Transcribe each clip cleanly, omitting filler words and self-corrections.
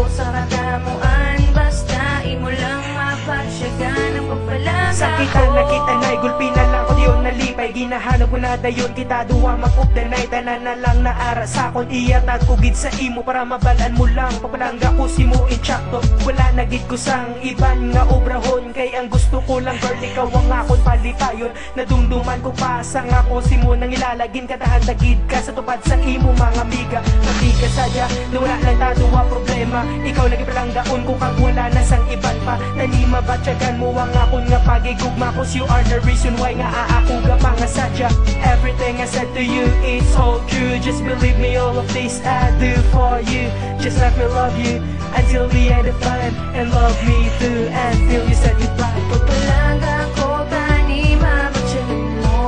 sa katamuan, basta imo lang mapagsyagan ang pagpalaga ko. Sakitan na kita na'y gulpi na lang ko diyon nalipay. Ginahanap ko na dayon kita duwa mag-up the night. Tanan na lang na ara sa kon iyatag ugid sa imo para mabalaan mo lang. Papalangga ko si mo inchakto. Wala na gid ko sang iban nga obrahon. Kay ang gusto ko lang girl ikaw ang akon palipayon. Nadumduman ko pa sang ako si mo nang ilalagin katahan tagid ka sa tupad sa imo mga amiga. Mabiga sadya na wala lang taduwa problema. Ikaw lagi palanggaon ko kag wala na sang iban pa. Tanima batyagan mo ang akon nga pagigugma. Cause you are the reason why nga aako ga mga sadya. Everything I said to you it's all true. Just believe me, all of this I do for you. Just let me love you until the end of time, and love me too until you said goodbye. Pagpalaga ko tani mabagsyagan mo,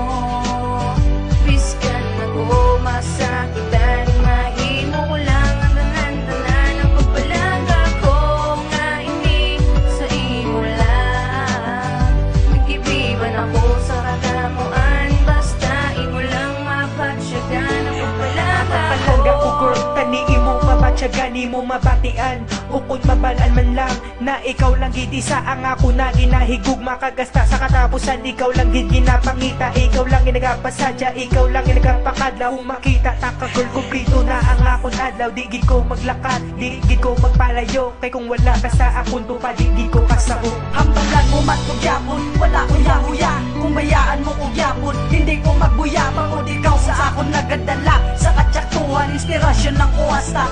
biskan ako masakitan, mahimo ko lang ang tanan-tanan. Ang pagpalaga ko nga hindi sa imo lang, nag-ibiban ako sa katamuan, basta imo lang mapagsyagan ang pagpalaga ko. Palangga ko girl, tani imo mabatsyagan, imo mabatian. Ukod mabalaan man lang na ikaw lang gid isa ang ako na ginahigug makagasta sa katapusan. Ikaw lang gid ginapangita, ikaw lang ginagapasadya, ikaw lang ginagapakadlaw. Makita taka girl kumpleto na ang akon adlaw. Di gid ko maglakad, di gid ko magpalayo. Kay kung wala ka sa akon tupad, di gid ko kasao. Hambalan mo matkugyapon, wala ko yahuya. Kung bayaan mo kong yapon, hindi ko magbuya. Bangod ikaw sa akon nagadala, sa katsaktuhan, inspirasyon ng kuwasta.